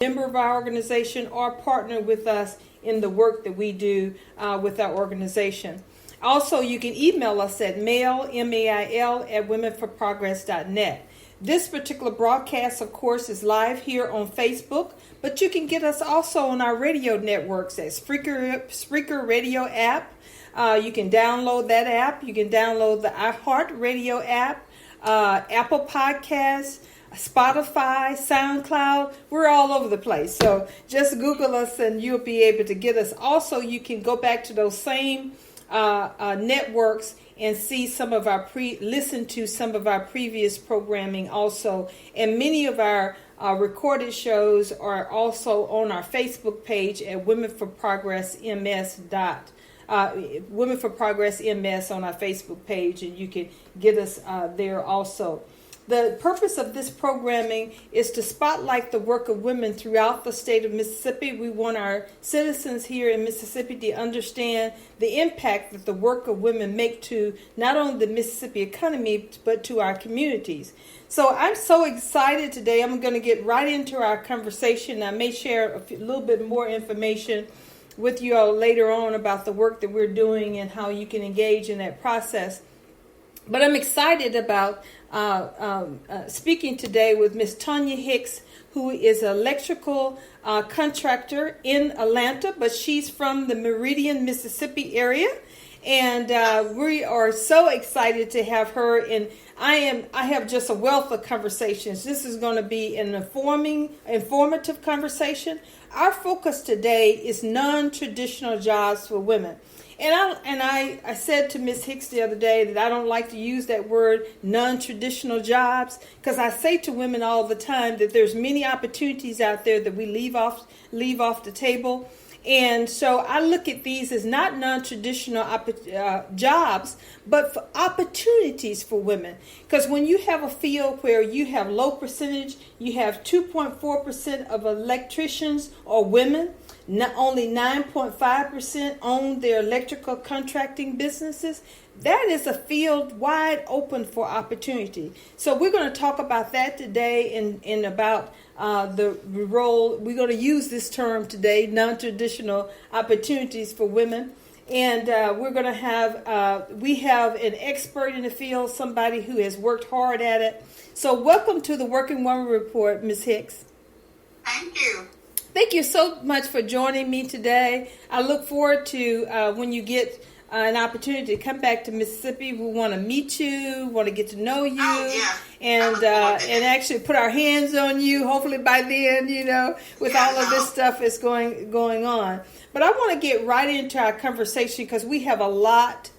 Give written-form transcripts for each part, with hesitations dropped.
member of our organization or partner with us in the work that we do with our organization. Also, you can email us at mail, M-A-I-L, at womenforprogress.net. This particular broadcast, of course, is live here on Facebook, but you can get us also on our radio networks at Spreaker Radio app. You can download that app. You can download the iHeart Radio app, Apple Podcasts, Spotify, SoundCloud. We're all over the place. So just Google us and you'll be able to get us. Also, you can go back to those same networks and see some of our listen to some of our previous programming also. And many of our recorded shows are also on our Facebook page at Women for Progress MS. Women for Progress MS on our Facebook page, and you can get us there also. The purpose of this programming is to spotlight the work of women throughout the state of Mississippi. We want our citizens here in Mississippi to understand the impact that the work of women make to not only the Mississippi economy, but to our communities. So I'm so excited today. I'm going to get right into our conversation. I may share a little bit more information with you all later on about the work that we're doing and how you can engage in that process. But I'm excited about speaking today with Miss Tonya Hicks, who is an electrical contractor in Atlanta, but she's from the Meridian, Mississippi area. And we are so excited to have her. And I have just a wealth of conversations. This is going to be an informative conversation. Our focus today is non-traditional jobs for women. And I said to Ms. Hicks the other day that I don't like to use that word non-traditional jobs, because I say to women all the time that there's many opportunities out there that we leave off the table. And so I look at these as not non-traditional jobs, but for opportunities for women. Because when you have a field where you have low percentage, you have 2.4% of electricians are women. Not only 9.5% own their electrical contracting businesses. That is a field wide open for opportunity. So we're going to talk about that today and about the role. We're going to use this term today, non-traditional opportunities for women. And we're going to we have an expert in the field, somebody who has worked hard at it. So welcome to the Working Woman Report, Ms. Hicks. Thank you. Thank you so much for joining me today. I look forward to when you get an opportunity to come back to Mississippi. We want to meet you, want to get to know you, and actually put our hands on you. Hopefully by then, with all of this stuff that's going on. But I want to get right into our conversation because we have a lot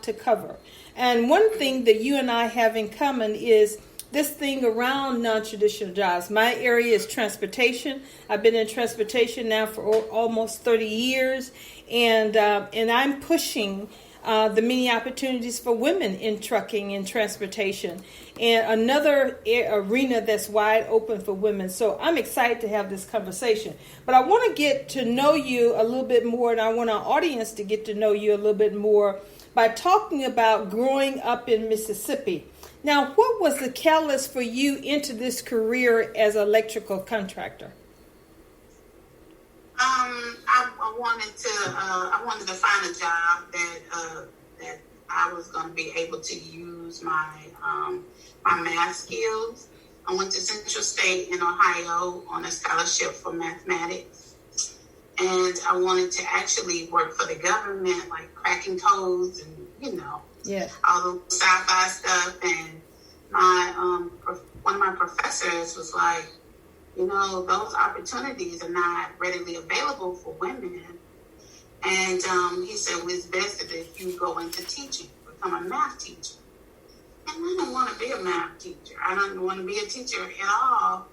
to cover. And one thing that you and I have in common is this thing around non-traditional jobs. My area is transportation. I've been in transportation now for almost 30 years, and I'm pushing the many opportunities for women in trucking and transportation, and another arena that's wide open for women. So I'm excited to have this conversation. But I want to get to know you a little bit more, and I want our audience to get to know you a little bit more by talking about growing up in Mississippi. Now, what was the catalyst for you into this career as an electrical contractor? I wanted to find a job that I was going to be able to use my math skills. I went to Central State in Ohio on a scholarship for mathematics, and I wanted to actually work for the government, like cracking codes and all the sci-fi stuff. And my one of my professors was like, those opportunities are not readily available for women. And he said, well, it's best if you go into teaching, become a math teacher. And I don't want to be a math teacher. I don't want to be a teacher at all.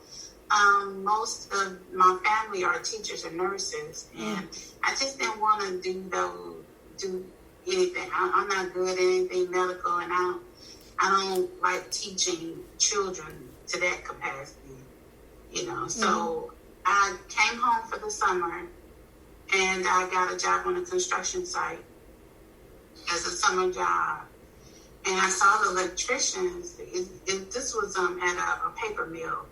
Most of my family are teachers and nurses, and I just didn't want to do anything. I'm not good at anything medical, and I don't like teaching children to that capacity, So I came home for the summer, and I got a job on a construction site as a summer job. And I saw the electricians. This was at a paper mill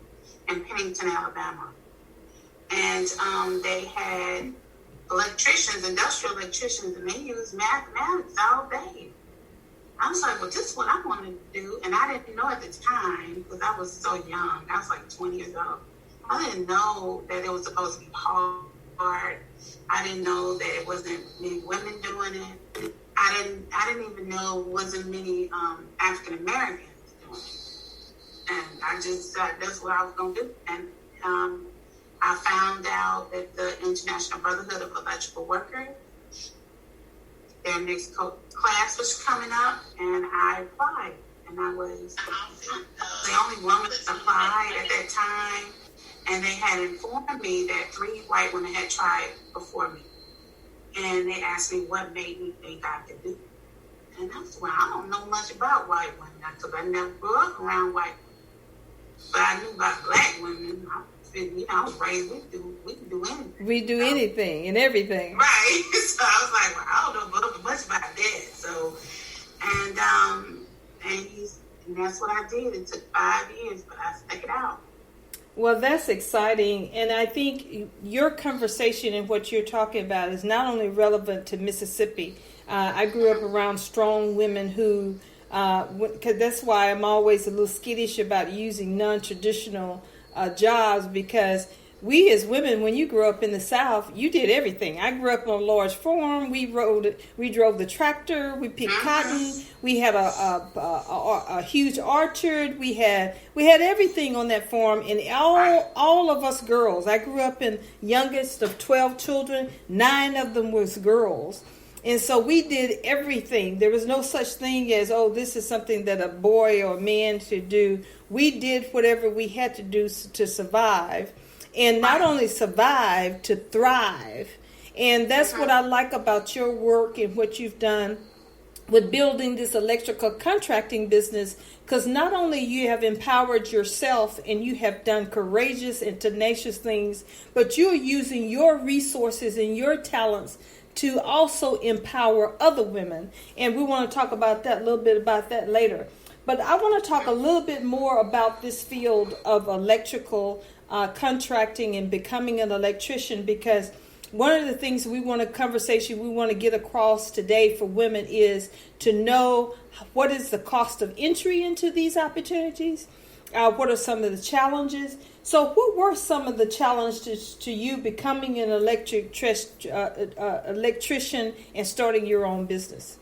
in Pennington, Alabama. and they had electricians, industrial electricians, and they used mathematics all day. I was like, well, this is what I want to do. And I didn't know at the time, because I was so young. I was like 20 years old. I didn't know that it was supposed to be hard. I didn't know that it wasn't many women doing it. I didn't even know it wasn't many African Americans doing it. And I just thought that's what I was going to do. And I found out that the International Brotherhood of Electrical Workers, their next class was coming up, and I applied. And I was the only woman that applied at that time. And they had informed me that 3 white women had tried before me. And they asked me what made me think I could do it. And I said, well, I don't know much about white women, because I never grew up around white women. But I knew about black women. I was raised, we can do anything. We do anything and everything. Right. So I was like, well, I don't know much about that. So, and that's what I did. It took 5 years, but I stuck it out. Well, that's exciting. And I think your conversation and what you're talking about is not only relevant to Mississippi. I grew up around strong women who, cause that's why I'm always a little skittish about using non-traditional jobs, because we as women, when you grew up in the South, you did everything. I grew up on a large farm. We drove the tractor. We picked cotton. We had a huge orchard. We had everything on that farm. And all of us girls. I grew up in youngest of 12 children. 9 of them was girls. And so we did everything. There was no such thing as, oh, this is something that a boy or a man should do. We did whatever we had to do to survive. And not only survive, to thrive. And that's what I like about your work and what you've done with building this electrical contracting business, because not only you have empowered yourself and you have done courageous and tenacious things, but you're using your resources and your talents to also empower other women. And we want to talk about that, a little bit about that later. But I want to talk a little bit more about this field of electrical contracting and becoming an electrician, because one of the things we want to get across today for women is to know what is the cost of entry into these opportunities. What are some of the challenges? So what were some of the challenges to you becoming an electrician and starting your own business?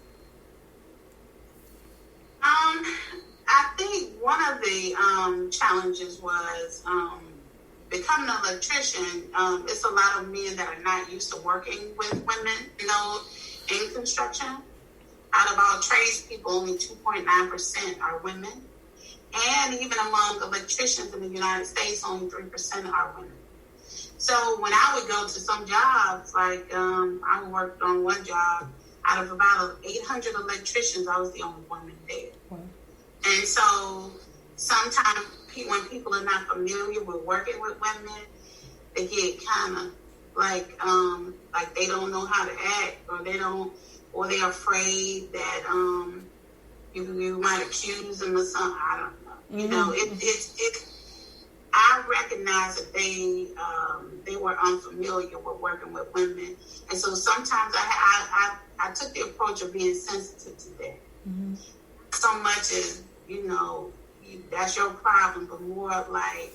I think one of the challenges was becoming an electrician. It's a lot of men that are not used to working with women, in construction. Out of all tradespeople, only 2.9% are women. And even among electricians in the United States, only 3% are women. So when I would go to some jobs, like I worked on one job, out of about 800 electricians, I was the only woman there. Wow. And so sometimes when people are not familiar with working with women, they get kind of like they don't know how to act, or they're afraid that you might accuse them of something. I don't know. Mm-hmm. I recognize that they were unfamiliar with working with women, and so sometimes I took the approach of being sensitive to that. Mm-hmm. So much as that's your problem, but more like,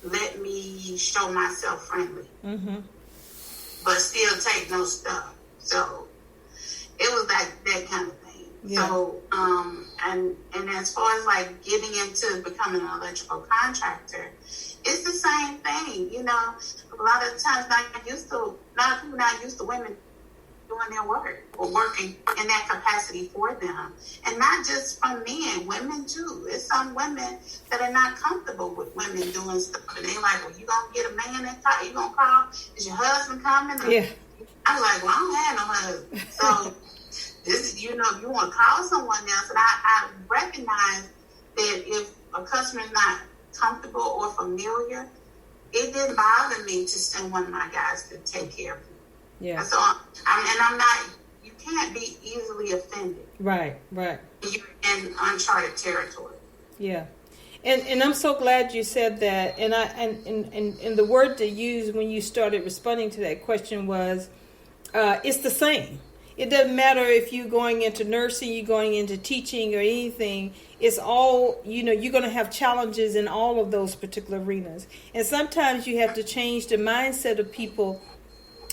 let me show myself friendly, mm-hmm. but still take no stuff. So it was like that kind of thing. Yeah. So and as far as like getting into becoming an electrical contractor, it's the same thing. A lot of times not people not used to women doing their work or working in that capacity for them. And not just from men, women too. It's some women that are not comfortable with women doing stuff. And they like, well, you gonna get a man that call? You gonna call? Is your husband coming? Yeah. I'm like, well, I don't have no husband. So this is, you want to call someone else. And I recognize that if a customer is not comfortable or familiar, it didn't bother me to send one of my guys to take care of them. Yeah. So I'm not. You can't be easily offended. Right. You're in uncharted territory. Yeah, And I'm so glad you said that. And the word to use when you started responding to that question was, it's the same. It doesn't matter if you're going into nursing, you're going into teaching or anything. It's all, you're going to have challenges in all of those particular arenas. And sometimes you have to change the mindset of people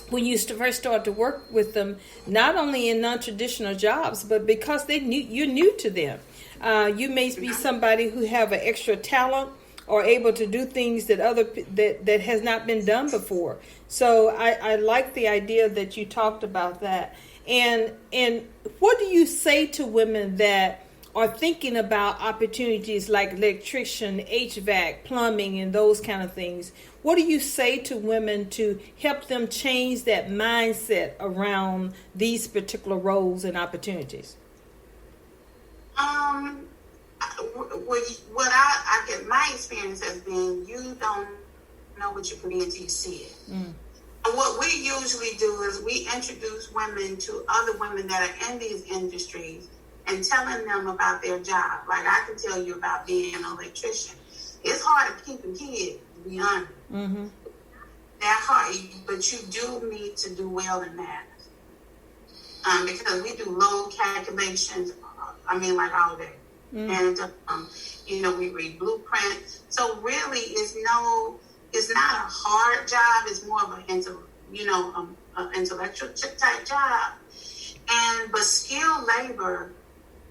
when you first start to work with them, not only in non-traditional jobs, but because you're new to them. You may be somebody who have an extra talent or able to do things that has not been done before. So I like the idea that you talked about that. And what do you say to women that are thinking about opportunities like electrician, HVAC, plumbing, and those kind of things? What do you say to women to help them change that mindset around these particular roles and opportunities? What I get, my experience has been, you don't know what you can be until you see it. What we usually do is we introduce women to other women that are in these industries and telling them about their job. Like I can tell you about being an electrician. It's hard to keep a kid, to be honest. Mm-hmm. That hard, but you do need to do well in math. Because we do load calculations, like all day. Mm-hmm. And, we read blueprints. So really, it's not a hard job. It's more of an intellectual type job. But skilled labor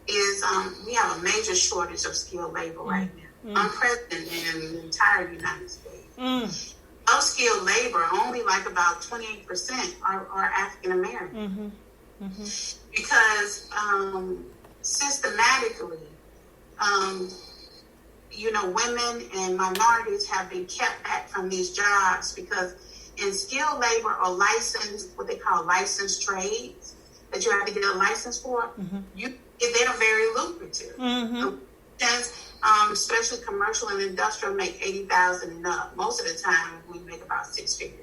is, we have a major shortage of skilled labor right now. Unprecedented in the entire United States. Of skilled labor, only like about 28% are African American. Because systematically, women and minorities have been kept back from these jobs because in skilled labor or what they call licensed trades that you have to get a license for, they're very lucrative. Especially commercial and industrial make $80,000 and up. Most of the time, we make about six figures.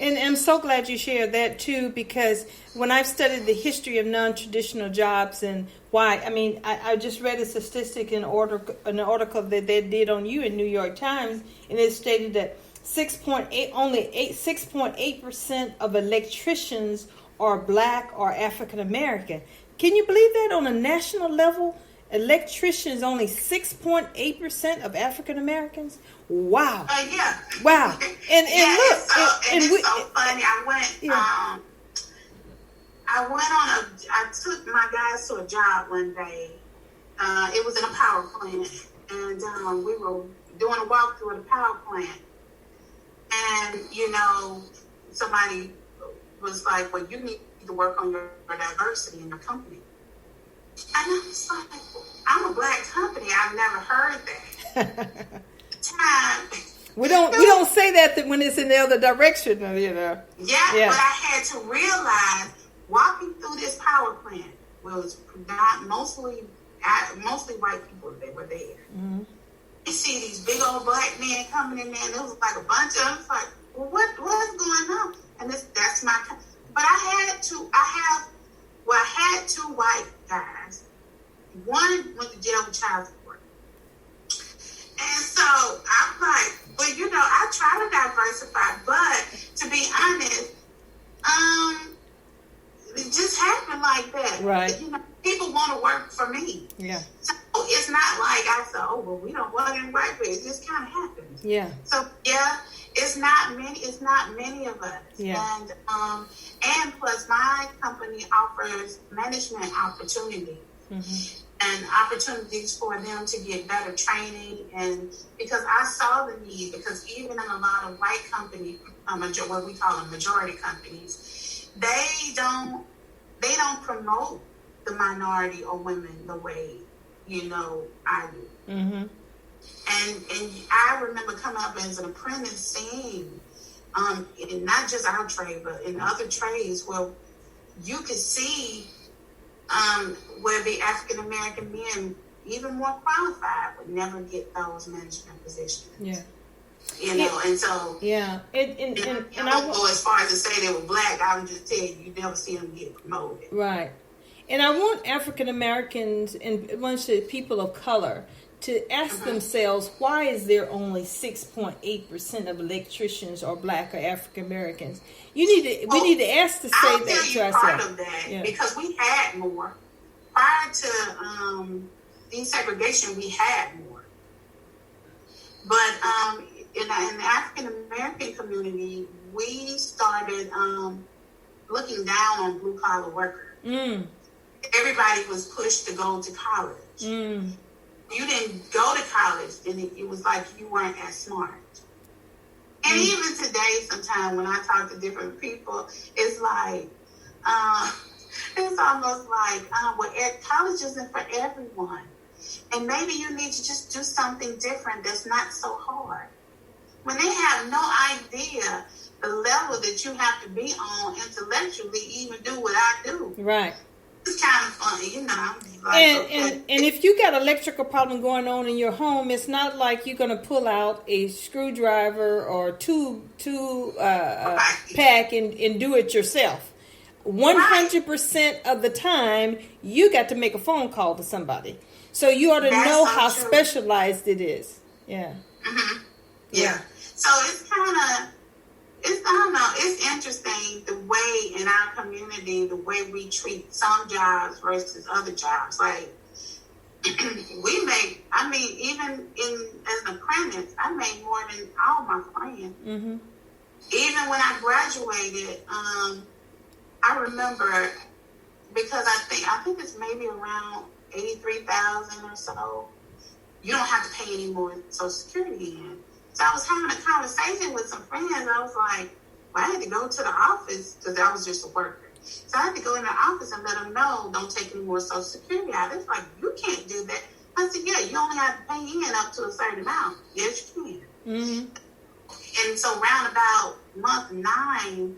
And I'm so glad you shared that too, because when I've studied the history of non-traditional jobs and why, I just read a statistic in an article that they did on you in New York Times, and it stated that 6.8% of electricians are Black or African American. Can you believe that on a national level? Electricians only 6.8% of African Americans. Wow. Yeah. Wow. And look, it's so funny. I took my guys to a job one day. It was in a power plant, and we were doing a walkthrough of the power plant, and somebody was like, "Well, you need to work on your diversity in your company." And I was like, I'm a Black company. I've never heard that. We don't say that when it's in the other direction, Yeah, but I had to realize walking through this power plant was not mostly white people that were there. You see these big old Black men coming in there, and it was like a bunch of them. It's like, well, what's going on? And that's my. But I had two white guys. One went to jail with child support. And so I'm like, I try to diversify, but to be honest, it just happened like that. Right. People want to work for me. Yeah. So it's not like I said, we don't want any white people. It just kind of happens. Yeah. So it's not many of us. Yeah. And plus my company offers management opportunities. And opportunities for them to get better training, and because I saw the need, because even in a lot of white companies, what we call them majority companies, they don't promote the minority or women the way I do. And I remember coming up as an apprentice, seeing in not just our trade but in other trades where you could see where the African American men, even more qualified, would never get those management positions. Yeah. And so. Yeah. And I won't go as far as to say they were Black. I would just tell you never see them get promoted. Right. And I want African Americans and a bunch of people of color to ask themselves, why is there only 6.8% of electricians are Black or African Americans? We need to ask to say I'll that tell to you ourselves. part of that because we had more prior to desegregation. We had more, but in the African American community, we started looking down on blue collar workers. Everybody was pushed to go to college. You didn't go to college, and it was like you weren't as smart. And even today, sometimes when I talk to different people, it's like, it's almost like, well, college isn't for everyone. And maybe you need to just do something different that's not so hard. When they have no idea the level that you have to be on intellectually, even do what I do. Right. It's kind of funny, you know. Like, and if you got electrical problem going on in your home, it's not like you're going to pull out a screwdriver or two pack and do it yourself. 100% of the time, you got to make a phone call to somebody. So you ought to know how specialized it is. Yeah. Mm-hmm. Yeah. So it's kind of, I don't know, it's interesting the way in our community, the way we treat some jobs versus other jobs. Like, even as an apprentice, I made more than all my friends. Mm-hmm. Even when I graduated, I remember, because I think it's maybe around $83,000 or so. You don't have to pay any more Social Security in. So I was having a conversation with some friends. I was like, well, I had to go to the office because I was just a worker. So I had to go in the office and let them know, don't take any more Social Security out. It's like, you can't do that. I said, yeah, you only have to pay in up to a certain amount. Yes, you can. Mm-hmm. And so round about month 9,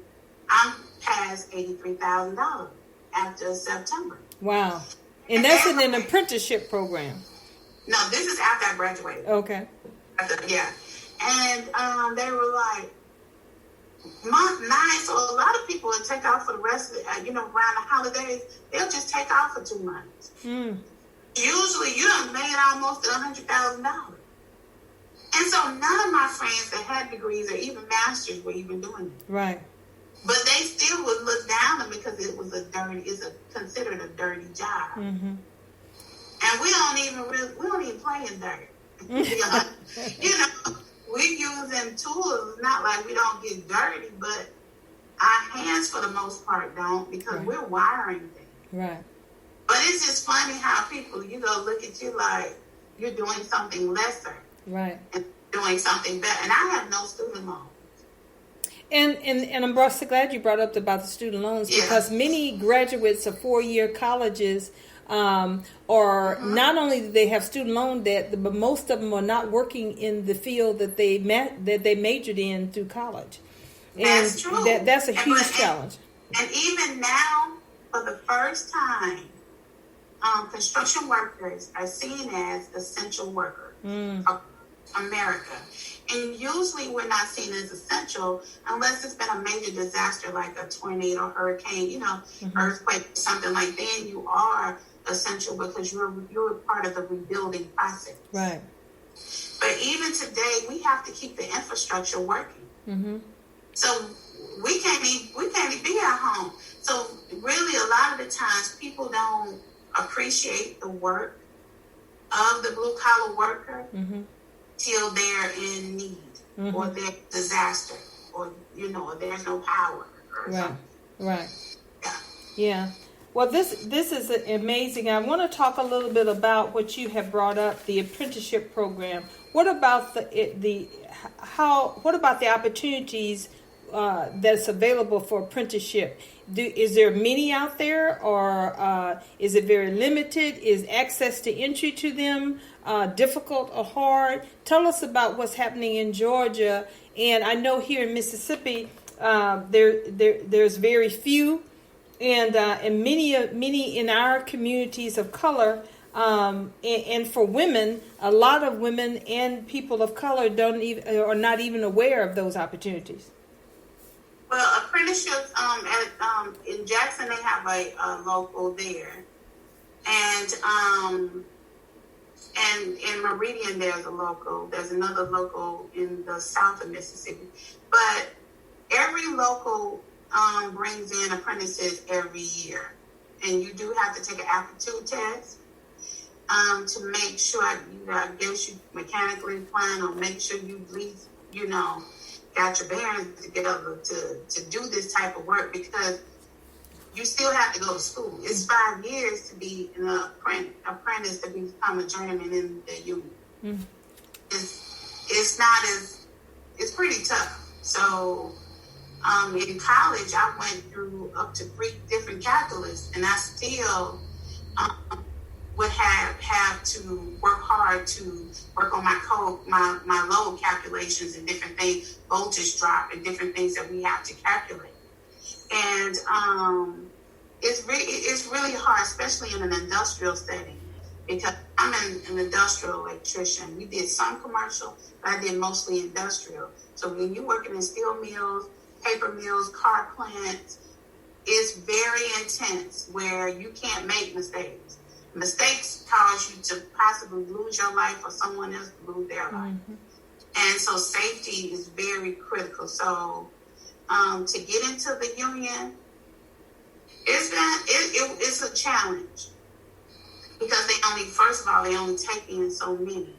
I'm past $83,000 after September. Wow. And that's in an apprenticeship program. No, this is after I graduated. Okay. Yeah. And they were like, month 9, so a lot of people would take off for the rest of the, around the holidays, they'll just take off for 2 months. Usually you done made almost $100,000. And so none of my friends that had degrees or even masters were even doing it. Right. But they still would look down on it because it was considered a dirty job. Mm-hmm. And we don't even play in dirt. We're using tools. It's not like we don't get dirty, but our hands for the most part don't, because we're wiring things. Right. But it's just funny how people, look at you like you're doing something lesser. Right. And doing something better. And I have no student loans. And I'm so glad you brought up about the student loans, because many graduates of 4-year colleges or not only do they have student loan debt, but most of them are not working in the field that they majored in through college. That's true. That's a huge challenge. And even now, for the first time, construction workers are seen as essential workers of America. And usually we're not seen as essential unless it's been a major disaster like a tornado, hurricane, earthquake, something like that. Then you are essential because you're part of the rebuilding process. Right. But even today, we have to keep the infrastructure working. Mm-hmm. So we can't even be at home. So really, a lot of the times, people don't appreciate the work of the blue collar worker till they're in need or they're disaster or there's no power or something. Right. Yeah. Well, this is amazing. I want to talk a little bit about what you have brought up, the apprenticeship program. What about what about the opportunities that's available for apprenticeship? Is there many out there, or is it very limited? Is access to entry to them difficult or hard? Tell us about what's happening in Georgia, and I know here in Mississippi there's very few, and many in our communities of color. And for women, a lot of women and people of color are not even aware of those opportunities. Well, apprenticeships in Jackson, they have a local there, and And in Meridian, there's a local. There's another local in the south of Mississippi. But every local brings in apprentices every year. And you do have to take an aptitude test to make sure, I guess you mechanically plan or make sure you at least, got your bearings together to do this type of work, because you still have to go to school. It's 5 years to be an apprentice to become a journeyman in the union. Mm. It's pretty tough. So in college, I went through up to 3 different calculus, and I still would have to work hard to work on my load calculations and different things, voltage drop and different things that we have to calculate. And it's really hard, especially in an industrial setting, because I'm an industrial electrician. We did some commercial, but I did mostly industrial. So when you're working in steel mills, paper mills, car plants, it's very intense where you can't make mistakes. Mistakes cause you to possibly lose your life or someone else to lose their life. Mm-hmm. And so safety is very critical. So to get into the union, it's a challenge, because they only take in so many,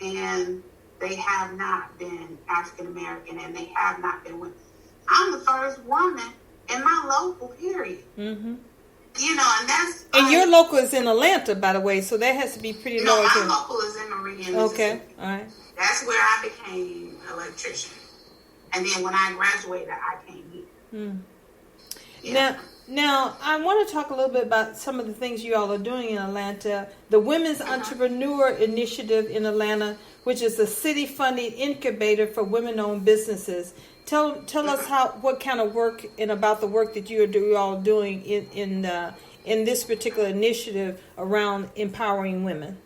and they have not been African American, and they have not been women. I'm the first woman in my local, period. Mm-hmm. And that's... And your local is in Atlanta, by the way, so that has to be pretty low. No, my local is in Meridian, Mississippi. Okay, all right. That's where I became an electrician. And then when I graduated, I came here. Mm. Yeah. Now, I want to talk a little bit about some of the things you all are doing in Atlanta. The Women's Entrepreneur Initiative in Atlanta, which is a city-funded incubator for women-owned businesses. Tell us what kind of work and about the work that you all doing in this particular initiative around empowering women.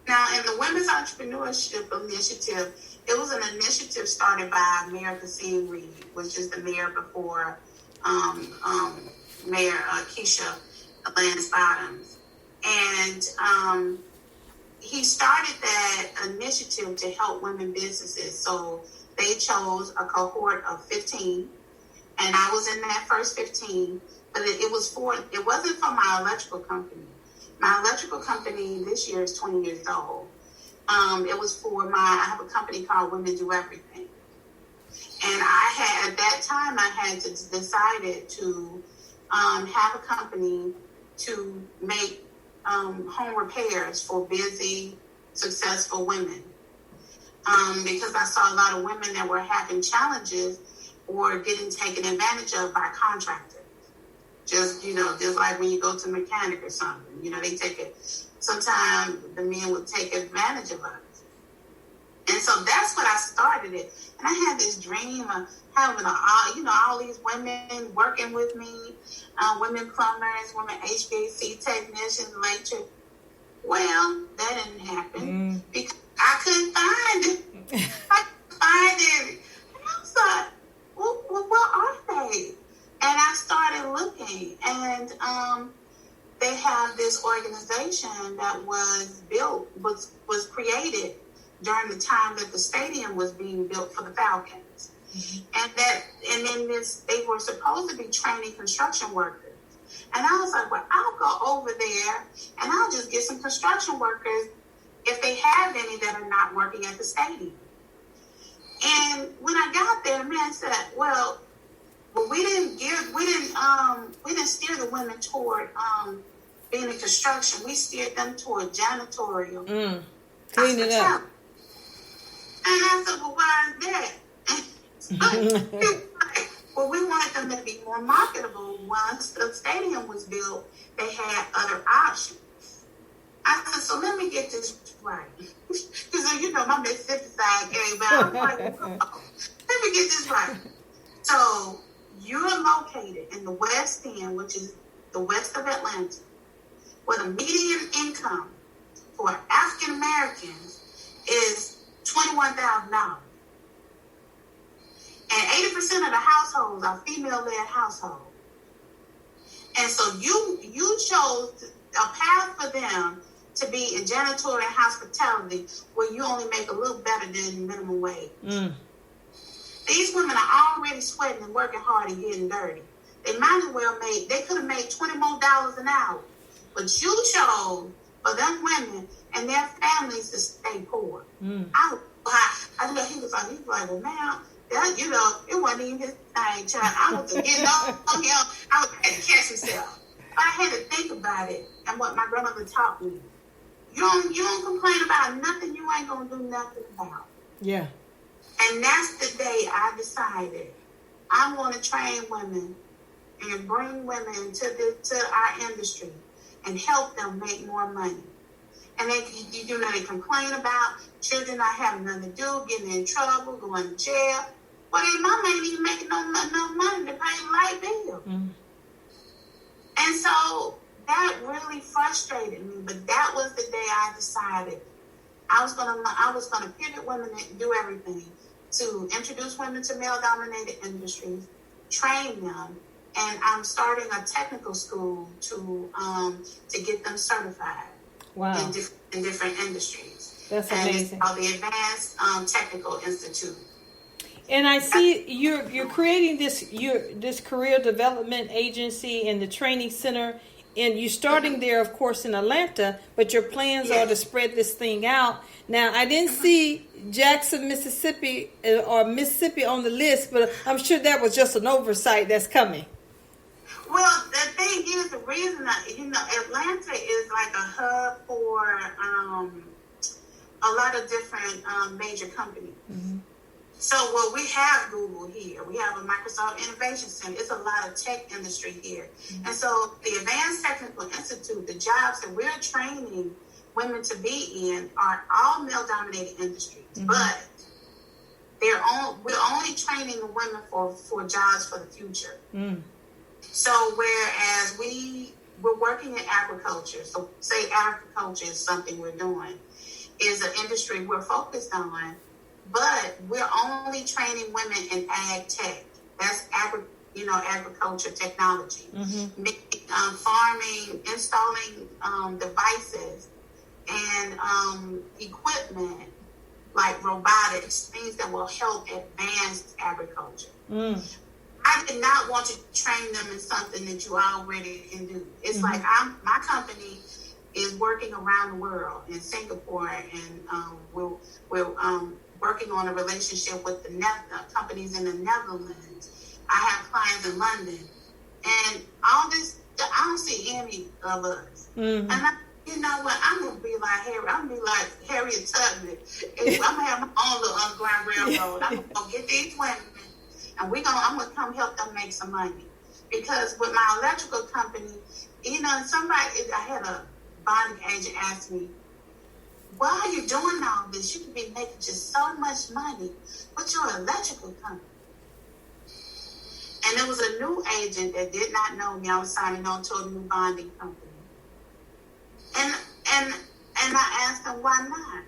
Now, in the Women's Entrepreneurship Initiative, it was an initiative started by Mayor Kasim Reed, which is the mayor before Mayor Keisha Lance Bottoms. And he started that initiative to help women businesses. So they chose a cohort of 15, and I was in that first 15, but it wasn't for my electrical company. My electrical company this year is 20 years old. It was for I have a company called Women Do Everything. And at that time, I had to decided to have a company to make home repairs for busy, successful women. Because I saw a lot of women that were having challenges or getting taken advantage of by contractors. Just like when you go to a mechanic or something, they take it. Sometimes the men would take advantage of us. And so that's what I started it. And I had this dream of having all these women working with me, women plumbers, women HVAC technicians, electric. Well, that didn't happen because I couldn't find it. I couldn't find it. And I was like, well, what are they? And I started looking, and they have this organization that was created during the time that the stadium was being built for the Falcons. Mm-hmm. And then they were supposed to be training construction workers. And I was like, well, I'll go over there and I'll just get some construction workers if they have any that are not working at the stadium. And when I got there, the man said, well, we didn't steer the women toward being in construction. We steered them toward janitorial. Clean it up. And I said, well, why is that? Well, we wanted them to be more marketable. Once the stadium was built, they had other options. I said, so let me get this right. Because, my Mississippi side came out. Let me get this right. So you're located in the West End, which is the west of Atlanta, where the median income for African Americans is $21,000. And 80% of the households are female-led households. And so you chose a path for them to be in janitorial and hospitality where you only make a little better than minimum wage. These women are already sweating and working hard and getting dirty. They might as well they could have made $20 more an hour. But you chose for them women and their families to stay poor. He was like, well, now, it wasn't even his thing, child. I was getting on him. I had to catch himself. But I had to think about it and what my grandmother taught me. You don't complain about nothing you ain't going to do nothing about. Yeah. And that's the day I decided I want to train women and bring women to our industry and help them make more money. And they complain about children not having nothing to do, getting in trouble, going to jail. Well, their mama ain't even making no money to pay the light bill. And so that really frustrated me. But that was the day I decided I was gonna pivot women and do everything to introduce women to male-dominated industries, train them, and I'm starting a technical school to get them certified. Wow. in different industries. That's amazing. It's called the Advanced Technical Institute. And I see you're creating this career development agency and the training center, and you're starting there, of course, in Atlanta. But your plans are to spread this thing out. Now, I didn't see Jackson, Mississippi, or Mississippi on the list, but I'm sure that was just an oversight that's coming. Well, the thing is, the reason Atlanta is like a hub for a lot of different major companies. So, we have Google here. We have a Microsoft Innovation Center. It's a lot of tech industry here. And so the Advanced Technical Institute, the jobs that we're training women to be in are all male-dominated industries. But we're only training women for jobs for the future. So whereas we're working in agriculture, so say agriculture is something we're doing, is an industry we're focused on, but we're only training women in ag tech. That's agriculture technology, farming, installing devices and equipment like robotics, things that will help advance agriculture. I did not want to train them in something that you already can do. It's like my company is working around the world in Singapore, and we're working on a relationship with the companies in the Netherlands. I have clients in London, and all this. I don't see any of us. And you know what? I'm gonna be like Harry. I'm gonna be like Harriet Tubman. I'm gonna have my own little Underground Railroad. I'm gonna get these women. And I'm gonna come help them make some money, because with my electrical company, I had a bonding agent ask me, "Why are you doing all this? You could be making just so much money. What's your electrical company?" And there was a new agent that did not know me. I was signing on to a new bonding company, and I asked them, "Why not?"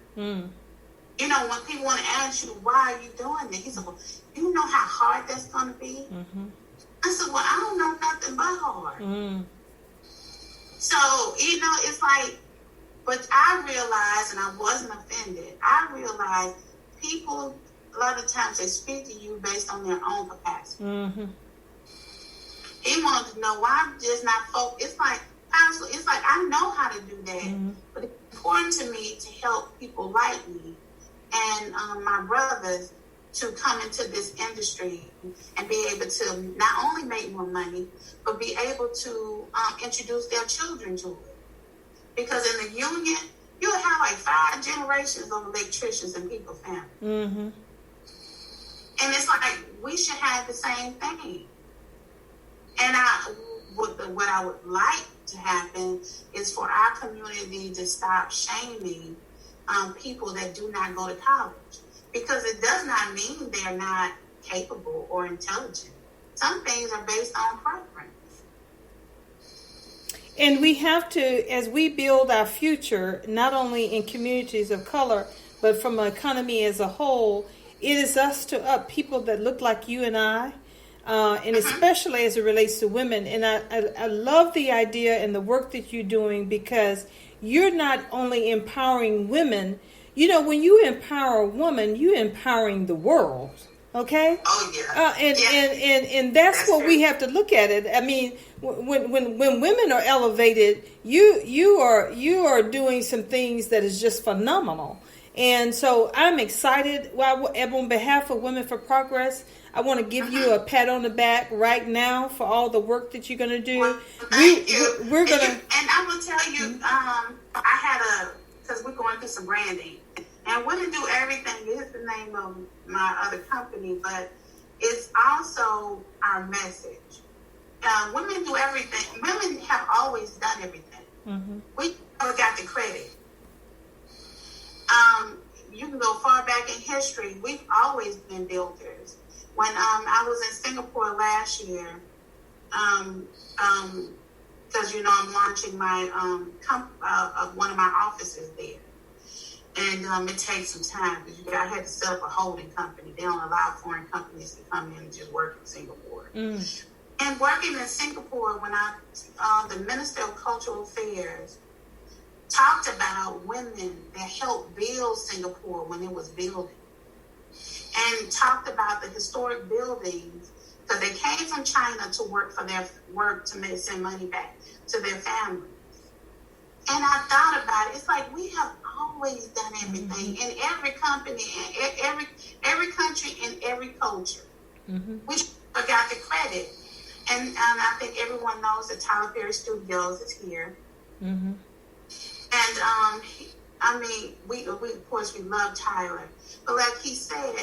When people want to ask you, "Why are you doing this?" He said, "Well, you know how hard that's going to be?" I said, "Well, I don't know nothing but hard." So, it's like, but I realized, and I wasn't offended, I realized people, a lot of times, they speak to you based on their own capacity. He wanted to know why I'm just not focused. It's like I know how to do that, but it's important to me to help people like me and my brothers to come into this industry and be able to not only make more money, but be able to introduce their children to it. Because in the union, you'll have like 5 generations of electricians in people's families. And it's like, we should have the same thing. And what I would like to happen is for our community to stop shaming people that do not go to college. Because it does not mean they're not capable or intelligent. Some things are based on preference. And we have to, as we build our future, not only in communities of color, but from an economy as a whole, it is us to up people that look like you and I, and especially as it relates to women. And I love the idea and the work that you're doing, because you're not only empowering women. You know, when you empower a woman, you're empowering the world. Okay. Oh yeah. And that's what true. we have to look at it. I mean, when women are elevated, you are doing some things that is just phenomenal. And so I'm excited. Well, on behalf of Women for Progress, I want to give you a pat on the back right now for all the work that you're going to do. Well, thank you. We're going to. And I will tell you, I had because we're going through some branding. And Women Do Everything is the name of my other company, but it's also our message. Women do everything. Women have always done everything. Mm-hmm. We never got the credit. You can go far back in history. We've always been builders. When I was in Singapore last year, because I'm launching my one of my offices there. And it takes some time because I had to set up a holding company. They don't allow foreign companies to come in and just work in Singapore. Mm. And working in Singapore, when the Minister of Cultural Affairs talked about women that helped build Singapore when it was building, and talked about the historic buildings because they came from China to work for their work to send money back to their families. And I thought about it. It's like we have always done everything in every company, in every country, in every culture. Mm-hmm. We got the credit, and I think everyone knows that Tyler Perry Studios is here. Mm-hmm. And I mean, we of course we love Tyler, but like he said,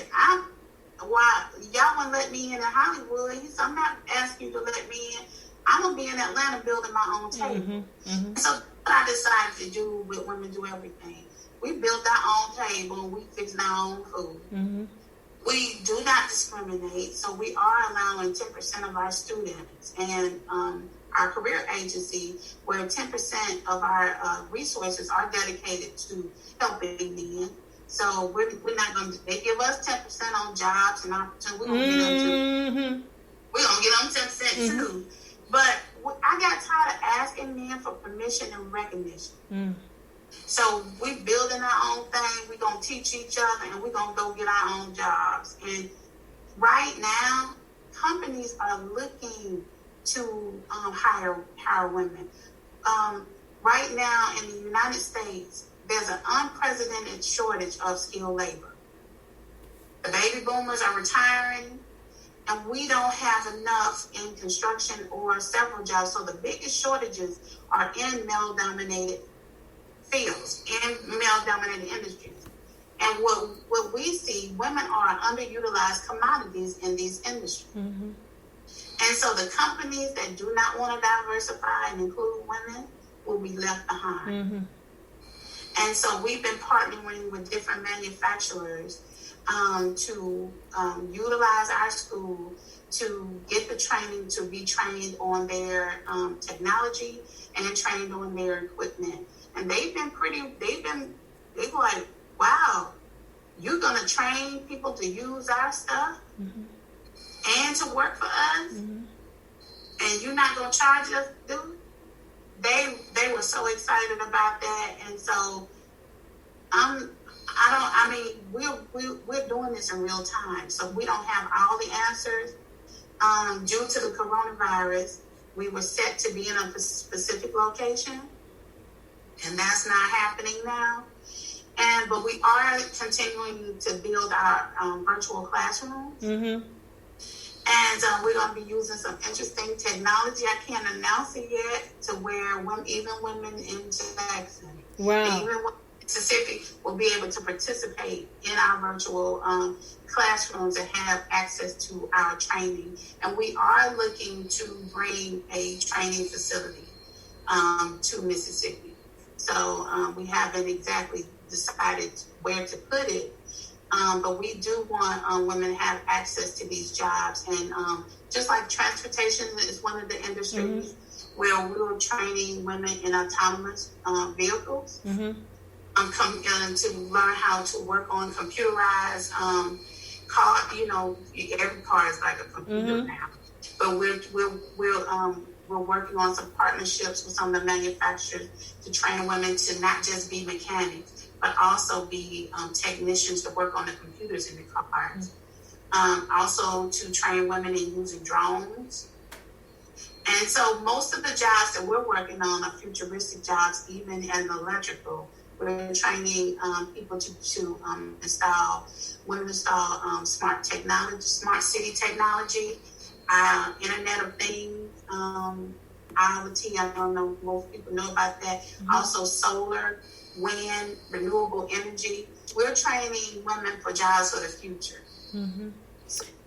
why y'all wouldn't let me in Hollywood? He said, I'm not asking you to let me in. I'm gonna be in Atlanta building my own table. Mm-hmm. Mm-hmm. So what I decided to do with Women Do Everything. We built our own table and we fixed our own food. Mm-hmm. We do not discriminate, so we are allowing 10% of our students and our career agency, where 10% of our resources are dedicated to helping men. So we're not going to. They give us 10% on jobs and opportunities. We're gonna get them 10% too. But I got tired of asking men for permission and recognition. Mm. So we building our own thing. We're going to teach each other, and we're going to go get our own jobs. And right now, companies are looking to hire women. Right now in the United States, there's an unprecedented shortage of skilled labor. The baby boomers are retiring, and we don't have enough in construction or several jobs. So the biggest shortages are in male-dominated fields, in male-dominated industries. And what we see, women are underutilized commodities in these industries. Mm-hmm. And so the companies that do not want to diversify and include women will be left behind. Mm-hmm. And so we've been partnering with different manufacturers to utilize our school to get the training to be trained on their technology and trained on their equipment. And they're like, wow, you're going to train people to use our stuff mm-hmm. and to work for us? Mm-hmm. And you're not going to charge us to do it? They were so excited about that. And so we're doing this in real time. So we don't have all the answers. Due to the coronavirus, we were set to be in a specific location. And that's not happening now. But we are continuing to build our virtual classrooms. Mm-hmm. And we're going to be using some interesting technology. I can't announce it yet, to where even women in Jackson, wow, and even women in Mississippi will be able to participate in our virtual classrooms and have access to our training. And we are looking to bring a training facility to Mississippi. So we haven't exactly decided where to put it. But we do want women to have access to these jobs. And just like transportation is one of the industries mm-hmm. where we were training women in autonomous vehicles, mm-hmm. To learn how to work on computerized car. Every car is like a computer mm-hmm. now. But but we're working on some partnerships with some of the manufacturers to train women to not just be mechanics, but also be technicians to work on the computers in the cars. Also to train women in using drones. And so most of the jobs that we're working on are futuristic jobs, even in electrical. We're training people to install smart technology, smart city technology, Internet of Things, IoT. I don't know if most people know about that. Also solar, wind, renewable energy. We're training women for jobs for the future. And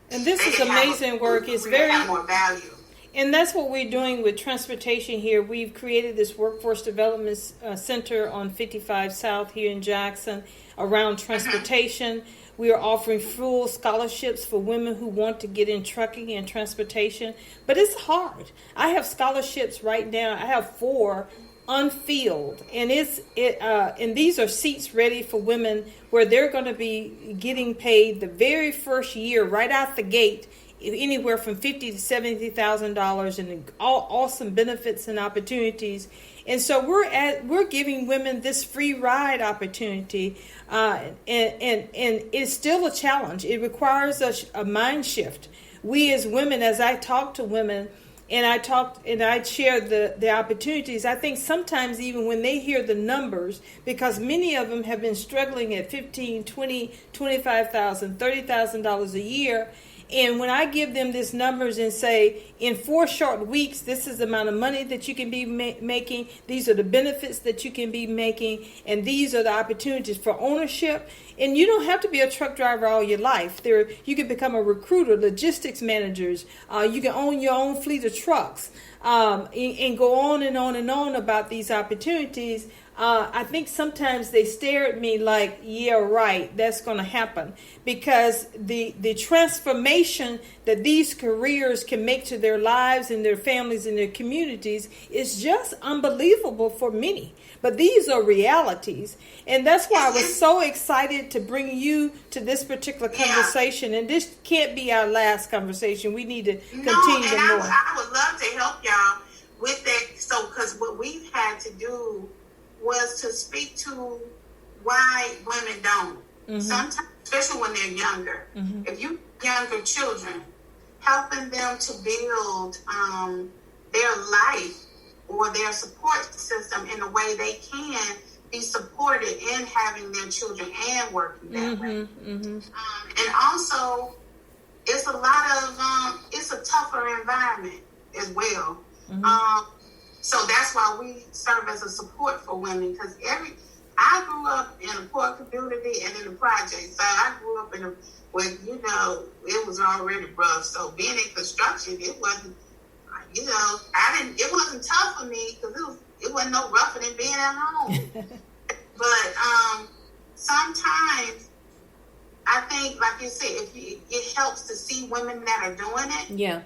this is amazing work. It's very more value. And that's what we're doing with transportation here. We've created this workforce development center on 55 South here in Jackson around transportation. We are offering full scholarships for women who want to get in trucking and transportation. But it's hard. I have scholarships right now. I have 4 unfilled, and and these are seats ready for women where they're going to be getting paid the very first year right out the gate, anywhere from $50,000 to $70,000, and all awesome benefits and opportunities. And so we're giving women this free ride opportunity, and it's still a challenge. It requires a mind shift. We as women, as I talk to women, and I share the opportunities, I think sometimes even when they hear the numbers, because many of them have been struggling at $15,000, $20,000, $25,000, $30,000 a year. And when I give them these numbers and say, in 4 short weeks, this is the amount of money that you can be making, these are the benefits that you can be making, and these are the opportunities for ownership. And you don't have to be a truck driver all your life. You can become a recruiter, logistics managers. You can own your own fleet of trucks, and go on and on and on about these opportunities. I think sometimes they stare at me like, yeah, right, that's going to happen. Because the transformation that these careers can make to their lives and their families and their communities is just unbelievable for many. But these are realities. And that's why I was so excited to bring you to this particular conversation. And this can't be our last conversation. We need to continue to more. I would love to help y'all with that. So, because what we've had to do was to speak to why women don't. Sometimes, especially when they're younger. If you younger children, helping them to build their life or their support system in a way they can be supported in having their children and working that way. And also, it's a lot of it's a tougher environment as well. So that's why we serve as a support for women, because I grew up in a poor community and in the project. So I grew up in it was already rough. So being in construction, it wasn't, it wasn't tough for me because it wasn't no rougher than being at home. But sometimes I think, like you said, it helps to see women that are doing it. Yeah.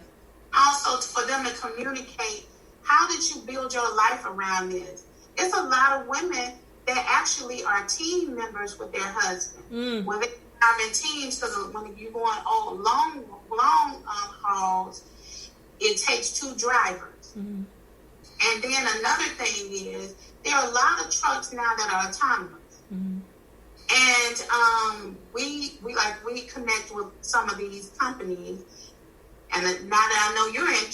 Also for them to communicate, how did you build your life around this? It's a lot of women that actually are team members with their husband. When they drive in teams, because when you go on long hauls, it takes 2 drivers. And then another thing is, there are a lot of trucks now that are autonomous. And we connect with some of these companies. And now that I know you're in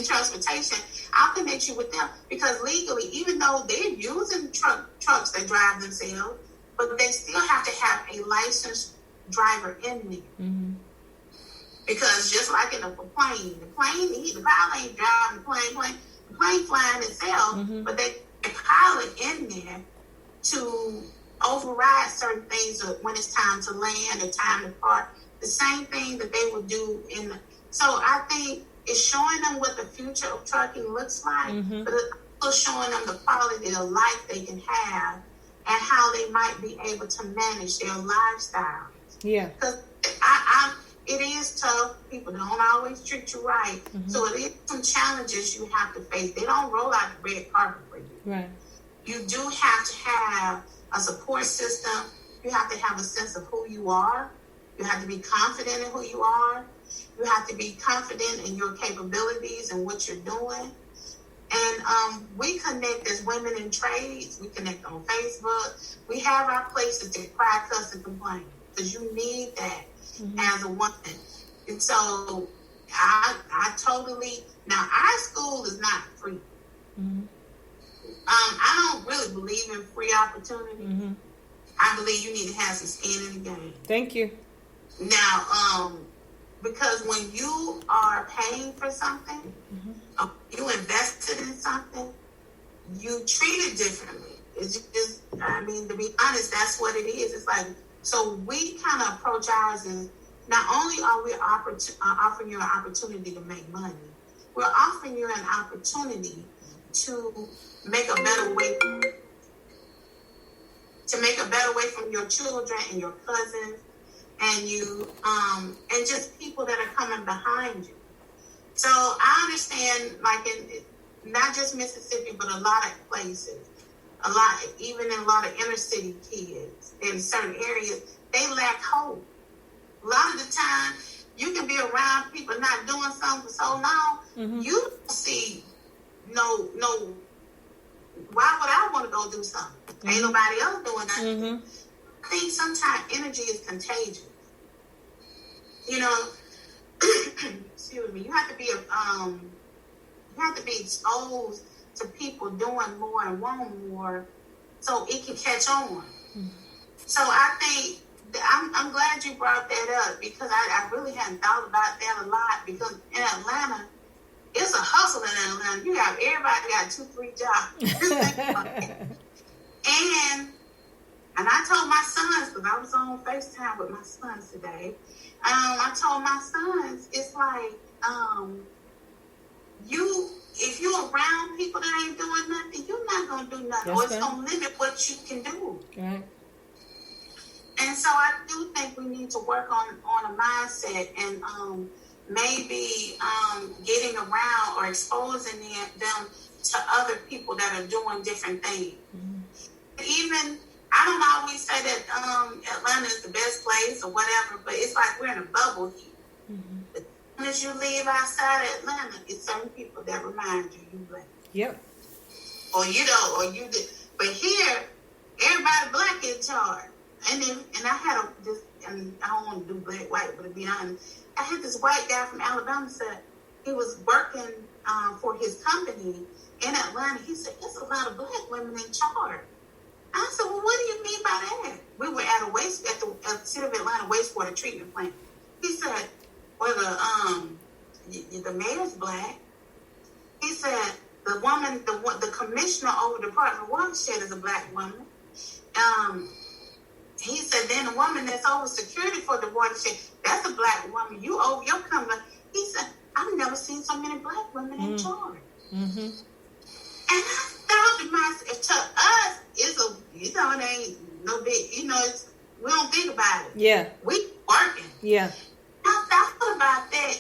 transportation, I'll connect you with them, because legally, even though they're using trucks that drive themselves, but they still have to have a licensed driver in there. Because just like in a plane, the pilot ain't driving the plane flying itself, but they pilot in there to override certain things when it's time to land or time to park. The same thing that they would do So I think it's showing them what the future of trucking looks like, but it's also showing them the quality of life they can have and how they might be able to manage their lifestyle. Yeah. Because it is tough. People don't always treat you right. So it is some challenges you have to face. They don't roll out the red carpet for you. Right. You do have to have a support system. You have to have a sense of who you are. You have to be confident in who you are. You have to be confident in your capabilities and what you're doing. And we connect as women in trades. We connect on Facebook. We have our places to cry, cuss, and complain, because you need that as a woman. And so I totally, now our school is not free. I don't really believe in free opportunity. I believe you need to have some skin in the game. Thank you. Now, because when you are paying for something, you invested in something, you treat it differently. It's just, I mean, to be honest, that's what it is. It's like, so we kind of approach ours as, not only are we offering you an opportunity to make money, we're offering you an opportunity to make a better way, from your children and your cousins and you, and just people that are coming behind you. So I understand, like in not just Mississippi, but a lot of places, even in a lot of inner city kids in certain areas, they lack hope. A lot of the time, you can be around people not doing something for so long, you don't see no. Why would I want to go do something? Ain't nobody else doing nothing. I think sometimes energy is contagious. You know, excuse me. You have to be exposed to people doing more and wanting more, so it can catch on. So I think I'm glad you brought that up, because I really hadn't thought about that a lot, because in Atlanta, it's a hustle in Atlanta. You have everybody got 2-3 jobs. And I told my sons, because I was on FaceTime with my sons today, I told my sons, it's like, if you're around people that ain't doing nothing, you're not going to do nothing. Or it's going to limit what you can do. Right. And so I do think we need to work on a mindset and maybe getting around or exposing them to other people that are doing different things. Even, I don't always say that Atlanta is the best place or whatever, but it's like we're in a bubble here. As soon as you leave outside of Atlanta, it's certain people that remind you black. Yep. Or you did. But here, everybody black in charge. And I had and I don't want to do black, white, but to be honest, I had this white guy from Alabama said he was working for his company in Atlanta. He said, there's a lot of black women in charge. I said, well, what do you mean by that? We were at the City of Atlanta wastewater treatment plant. He said, well, the mayor's black. He said, the woman, the commissioner over the Department of Watershed is a black woman. He said, then the woman that's over security for the watershed, that's a black woman. You over your company. He said, I've never seen so many black women in charge. And I thought to myself, to us, it ain't no big, we don't think about it. Yeah. We working. Yeah. I thought about that.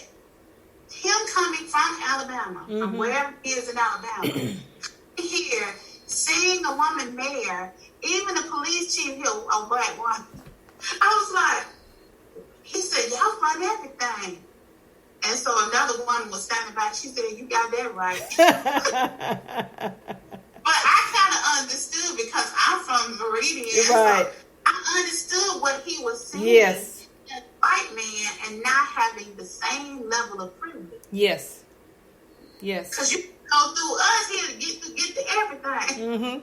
Him coming from Alabama, from wherever he is in Alabama, here, seeing a woman mayor, even the police chief here, a black woman. I was like, he said, y'all fund everything. And so another one was standing by. She said, you got that right. But I kind of understood, because I'm from Meridian. Right. So I understood what he was saying. Yes. As a white man and not having the same level of privilege. Yes. Yes. Because you go through us here to get to everything.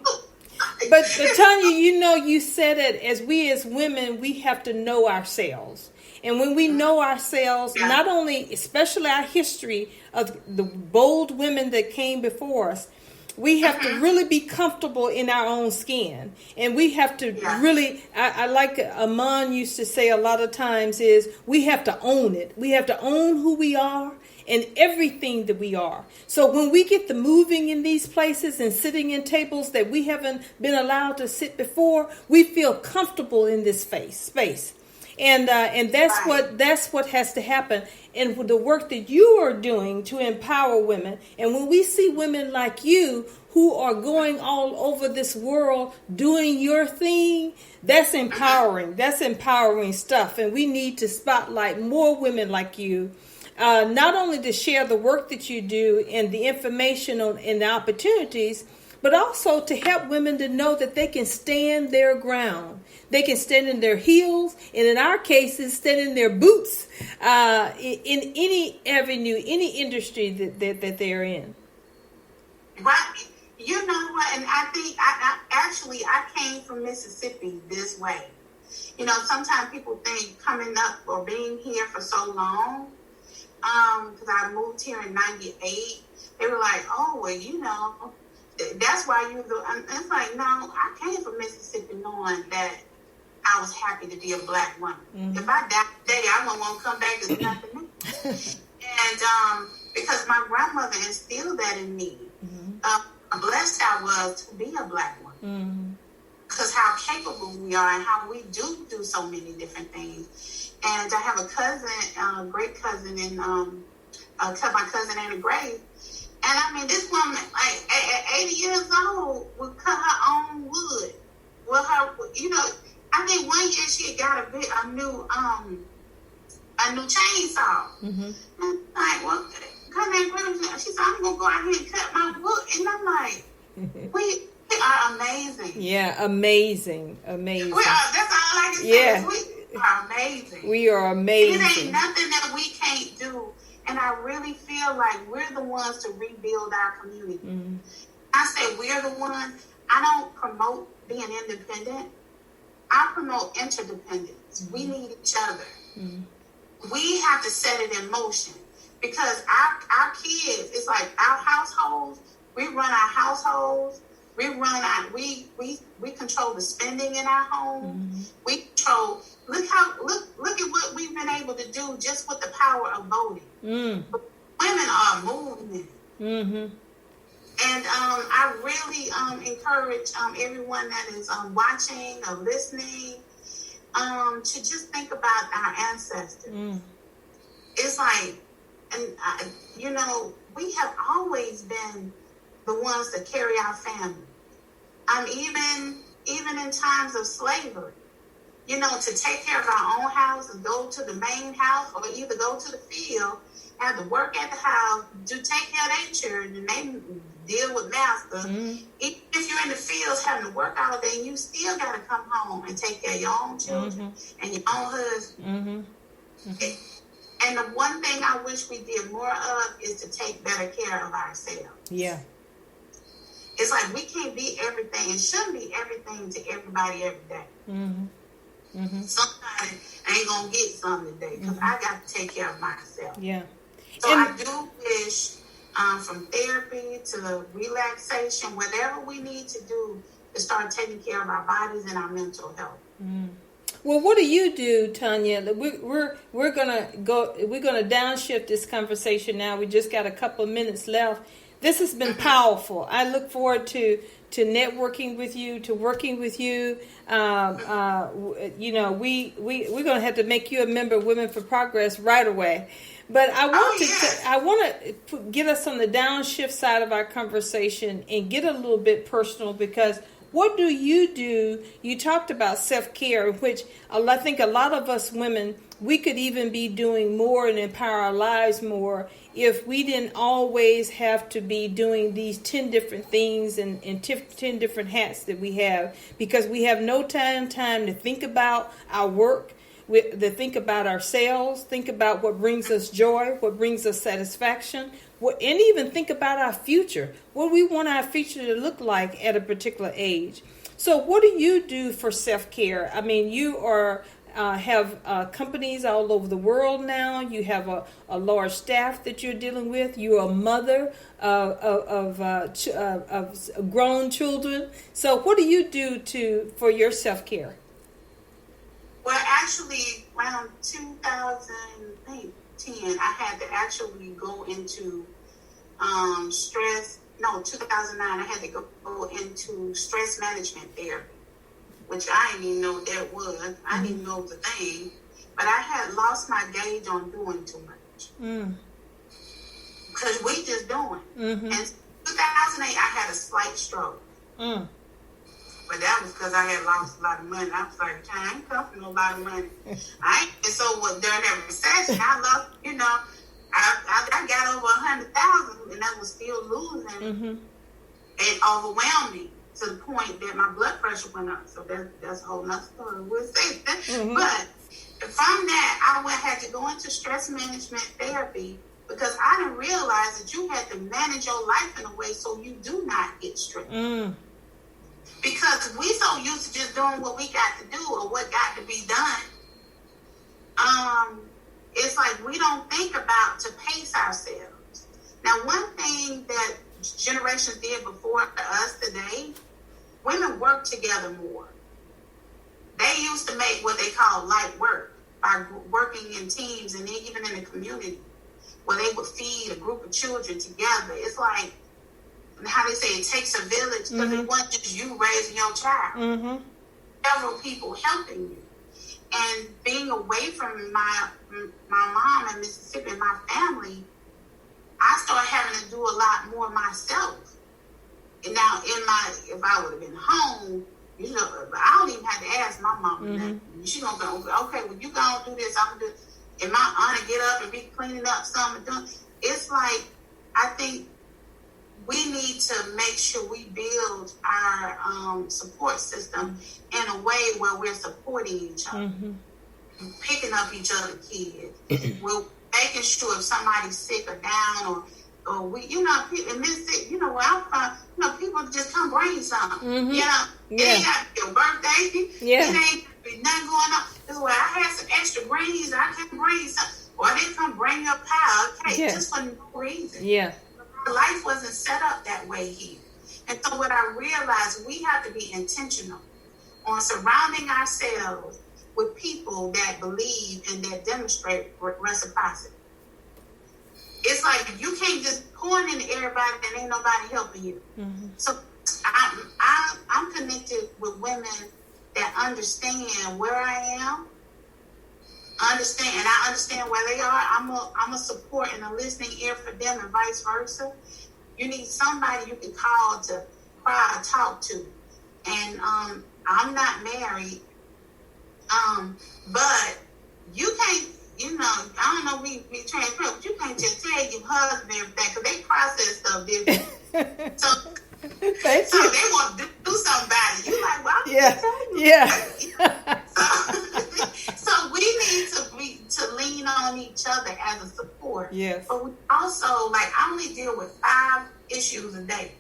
But Tonya, you said it, as women, we have to know ourselves. And when we know ourselves, not only, especially our history of the bold women that came before us, we have to really be comfortable in our own skin. And we have to really, I like Amon used to say a lot of times, is we have to own it. We have to own who we are and everything that we are. So when we get the moving in these places and sitting in tables that we haven't been allowed to sit before, we feel comfortable in this space. And that's what has to happen. And with the work that you are doing to empower women, and when we see women like you who are going all over this world doing your thing, that's empowering. That's empowering stuff. And we need to spotlight more women like you not only to share the work that you do and the information and the opportunities, but also to help women to know that they can stand their ground. They can stand in their heels, and in our cases, stand in their boots in any avenue, any industry that they're in. Right. You know what? And I think I came from Mississippi this way. You know, sometimes people think coming up or being here for so long, because I moved here in '98, they were like, "Oh, well, you know, that's why you go." And it's like, no, I came from Mississippi knowing that I was happy to be a black woman. Mm-hmm. If I die today, I don't want to come back as nothing. And because my grandmother instilled that in me, how blessed I was to be a black woman. Because how capable we are and how we do so many different things. And I have a cousin, great cousin, and my cousin Anna Gray. And I mean, this woman, like at 80 years old, would cut her own wood. Well, you know, I think one year she got a new chainsaw. Mm-hmm. And like, well, she said, "I'm gonna go out here and cut my wood," and I'm like, we are amazing. Yeah, amazing. We are. That's all I can say. Yeah. We are amazing. We are amazing. It ain't nothing that we can't do. And I really feel like we're the ones to rebuild our community. Mm-hmm. I say we're the ones. I don't promote being independent. I promote interdependence. Mm-hmm. We need each other. Mm-hmm. We have to set it in motion. Because our kids, it's like our households, we run our households, we control the spending in our home. Mm-hmm. We control, look at what we've been able to do just with the power of voting. Mm. Women are moving. Mm-hmm. And I really encourage everyone that is watching or listening to just think about our ancestors. Mm. It's like, and you know, we have always been the ones that carry our family. Even in times of slavery, you know, to take care of our own house and go to the main house, or either go to the field, have to work at the house, to take care of their children, and they deal with master. Mm-hmm. Even if you're in the fields having to work all day, you still got to come home and take care of your own children and your own husband. Mm-hmm. Mm-hmm. And the one thing I wish we did more of is to take better care of ourselves. Yeah. It's like we can't be everything and shouldn't be everything to everybody every day. Mm-hmm. Mm-hmm. Somebody ain't going to get something today because I got to take care of myself. Yeah. So I do wish from therapy to relaxation, whatever we need to do to start taking care of our bodies and our mental health. Mm. Well, what do you do, Tonya? We're gonna downshift this conversation now. We just got a couple of minutes left. This has been powerful. I look forward to networking with you, to working with you. You know, we're gonna have to make you a member of Women for Progress right away. But I want to get us on the downshift side of our conversation and get a little bit personal, because what do? You talked about self-care, which I think a lot of us women, we could even be doing more and empower our lives more if we didn't always have to be doing these 10 different things and 10 different hats that we have, because we have no time to think about our work, to think about ourselves, think about what brings us joy, what brings us satisfaction, and even think about our future, what we want our future to look like at a particular age. So what do you do for self-care? I mean, you have companies all over the world now. You have a large staff that you're dealing with. You're a mother of grown children. So what do you do for your self-care? Well, actually, around 2010, I had to actually go into 2009, I had to go into stress management therapy, which I didn't even know what that was. I didn't even know it was a thing. But I had lost my gauge on doing too much. Because we just doing. Mm-hmm. And in 2008, I had a slight stroke. But that was because I had lost a lot of money. I was like, I ain't come from no lot of money. And so during that recession, I lost, I got over 100,000, and I was still losing. It overwhelmed me to the point that my blood pressure went up. So that's a whole nother story. We'll say that. But from that, I had to go into stress management therapy because I didn't realize that you had to manage your life in a way so you do not get stressed. Because we so used to just doing what we got to do or what got to be done. It's like we don't think about to pace ourselves. Now, one thing that generations did before us today, women work together more. They used to make what they call light work by working in teams and even in the community where they would feed a group of children together. It's like, how they say, it takes a village because it wasn't just you raising your child. Several people helping you. And being away from my mom in Mississippi and my family, I started having to do a lot more myself. And now, if I would have been home, you know, I don't even have to ask my mom. She gonna go, okay, well, you gonna do this, I'm gonna do this. And my aunt get up and be cleaning up something. It's like, I think we need to make sure we build our support system in a way where we're supporting each other, picking up each other's kids. We're making sure if somebody's sick or down, or we, you know, in Mississippi, you know, where I'm from, you know, people just come bring something. You know, it ain't got to be your birthday. It ain't be nothing going on. This is where I had some extra greens. I can bring something, or they come bring a pile of cake just for no reason. Life wasn't set up that way here. And so what I realized, we have to be intentional on surrounding ourselves with people that believe and that demonstrate reciprocity. It's like you can't just point into everybody and ain't nobody helping you. So I'm connected with women that understand where I am, and I understand where they are. I'm a support and a listening ear for them, and vice versa. You need somebody you can call to cry or talk to. And I'm not married, but you can't. You know, I don't know, we transparent, but you can't just tell your husband everything because they process stuff different. So they want to do something about it. You like, well, So we need to lean on each other as a support. But we also, like, I only deal with 5 issues a day.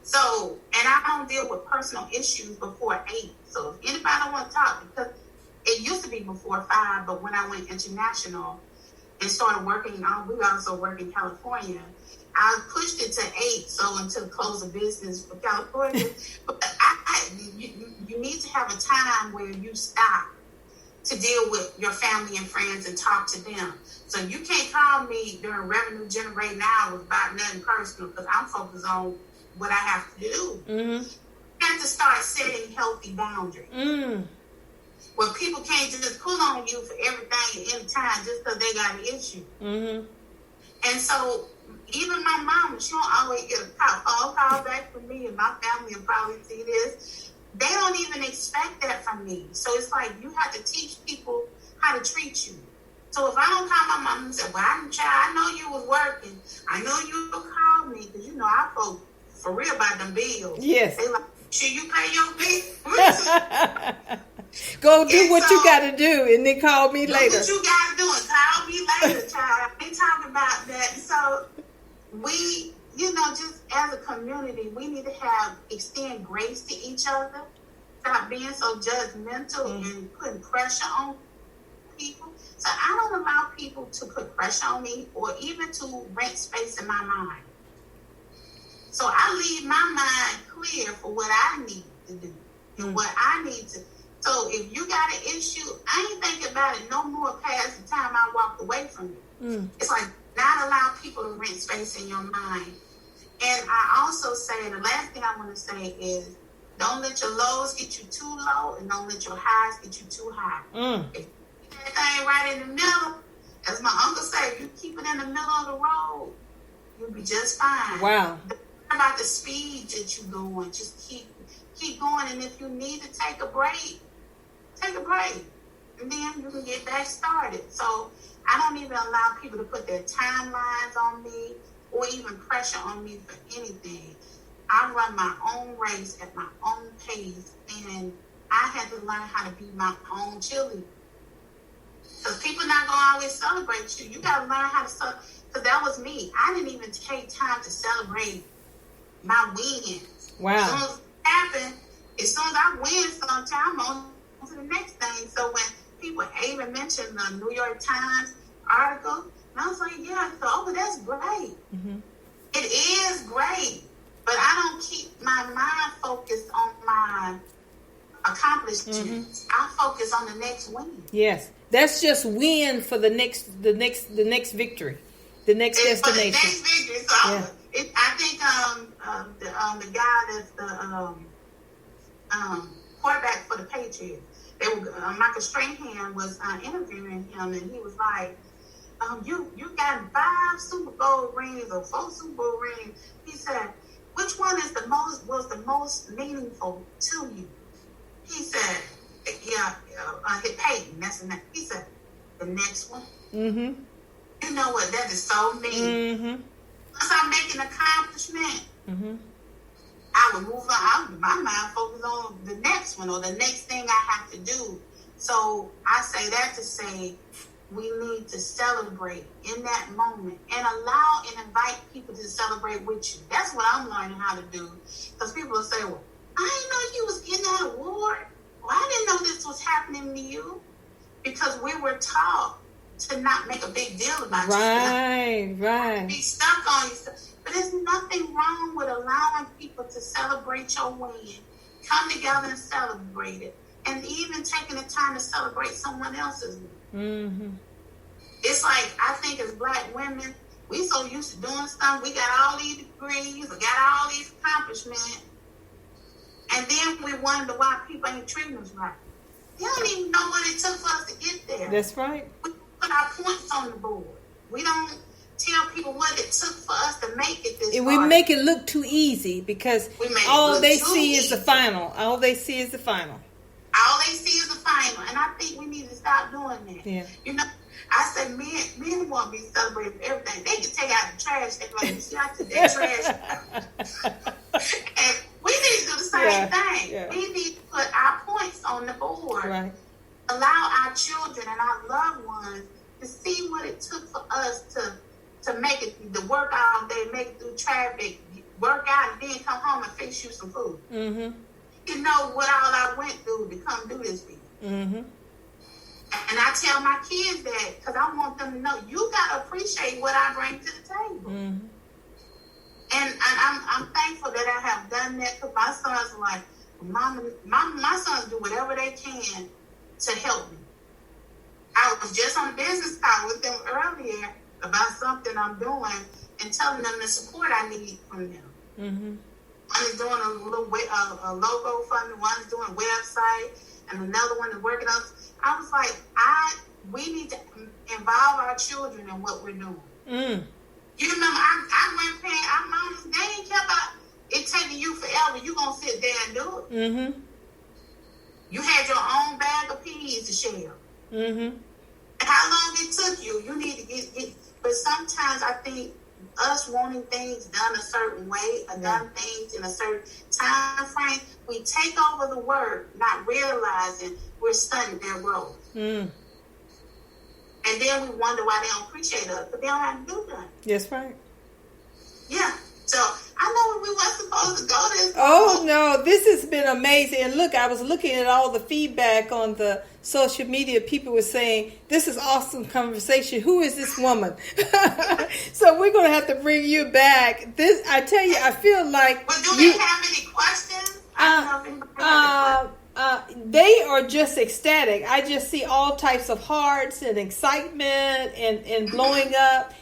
So, and I don't deal with personal issues before 8. So if anybody want to talk, because it used to be before 5, but when I went international and started working, we also work in California, I pushed it to 8, so until close of business for California. But you need to have a time where you stop to deal with your family and friends and talk to them. So you can't call me during revenue generating hours about nothing personal because I'm focused on what I have to do. You have to start setting healthy boundaries. Where people can't just pull on you for everything at any time just because they got an issue. And so even my mama, she don't always get a phone call back from me, and my family will probably see this. They don't even expect that from me. So it's like you have to teach people how to treat you. So if I don't call my mom and say, well, I know you was working. I know you will call me because, you know, I folk for real about them bills. They like, should you pay your bills? Go do what you got to do and then call me later. Do what you got to do and call me later, child. I ain't talking about that. So we, you know, just as a community, we need to extend grace to each other. Stop being so judgmental and putting pressure on people. So I don't allow people to put pressure on me or even to rent space in my mind. So I leave my mind clear for what I need to do and what I need to. So if you got an issue, I ain't thinking about it no more past the time I walked away from it. It's like not allow people to rent space in your mind. And I also say, the last thing I want to say is, don't let your lows get you too low and don't let your highs get you too high. If you keep that thing right in the middle, as my uncle said, if you keep it in the middle of the road, you'll be just fine. Wow. Don't worry about the speed that you're going. Just keep going. And if you need to take a break, take a break. And then you can get back started. So I don't even allow people to put their timelines on me or even pressure on me for anything. I run my own race at my own pace, and I had to learn how to be my own cheerleader. Because people not going to always celebrate you. You got to learn how to celebrate. Because that was me. I didn't even take time to celebrate my wins. Wow. As soon as it happened, as soon as I win sometime, I'm on to the next thing. So when people even mentioned the New York Times article, and I was like, yeah, so, that's great. Mm-hmm. It is great. But I don't keep my mind focused on my accomplishments. Mm-hmm. I focus on the next win. Yes. That's just win for the next victory. The next destination. For the next victory. So yeah. I think the guy that's the quarterback for the Patriots, Michael Strahan was interviewing him, and he was like, "You got 5 Super Bowl rings or 4 Super Bowl rings." He said, "Which one was the most meaningful to you?" He said, hit Peyton. That's the next. He said, "The next one." Mm-hmm. You know what? That is so mean. Mm-hmm. Once I make an accomplishment, mm-hmm. I would move on. My mind focus on the next one or the next thing I have to do. So I say that to say we need to celebrate in that moment and allow and invite people to celebrate with you. That's what I'm learning how to do. Because people will say, "Well, I didn't know you was getting that award. Well, I didn't know this was happening to you." Because we were taught to not make a big deal about you. Right. Be stuck on yourself. But there's nothing wrong with allowing people to celebrate your win. Come together and celebrate it. And even taking the time to celebrate someone else's win. Mm-hmm. It's like, I think as Black women, we so used to doing stuff. We got all these degrees. We got all these accomplishments. And then we wonder why people ain't treating us right. They don't even know what it took for us to get there. That's right. We put our points on the board. We don't tell people what it took for us to make it this far. We make it look too easy because all they see is the final. All they see is the final. All they see is the final. And I think we need to stop doing that. Yeah. You know, I say men want to be celebrated for everything. They can take out the trash. They're like, "You see, I took that trash." And we need to do the same thing. Yeah. We need to put our points on the board. Right. Allow our children and our loved ones to see what it took for us to make it, to work all day, make it through traffic, work out, and then come home and fix you some food. Mm-hmm. You know what all I went through to come do this for you. Mm-hmm. And I tell my kids that because I want them to know you got to appreciate what I bring to the table. Mm-hmm. And I'm thankful that I have done that because my sons are like, "Mama, my sons do whatever they can to help me." I was just on a business call with them earlier about something I'm doing and telling them the support I need from them. Mm-hmm. One is doing a little a logo for me, one's doing a website, and another one is working on. I was like, we need to involve our children in what we're doing. Mm. You remember, our grandparents, our moms, they didn't care about it taking you forever. You gonna sit there and do it. Mm-hmm. You had your own bag of peas to share. Mm-hmm. How long it took you? You need to get. But sometimes I think us wanting things done a certain way, or done things in a certain time frame, we take over the work, not realizing we're stunting their growth. Mm. And then we wonder why they don't appreciate us, but they don't have to do that. That's right. Yeah. So I know we weren't supposed to go this. Oh no, this has been amazing. And look, I was looking at all the feedback on the social media. People were saying, "This is awesome conversation. Who is this woman?" So we're gonna have to bring you back. I tell you, I feel like. But do they have any questions? They are just ecstatic. I just see all types of hearts and excitement and blowing up.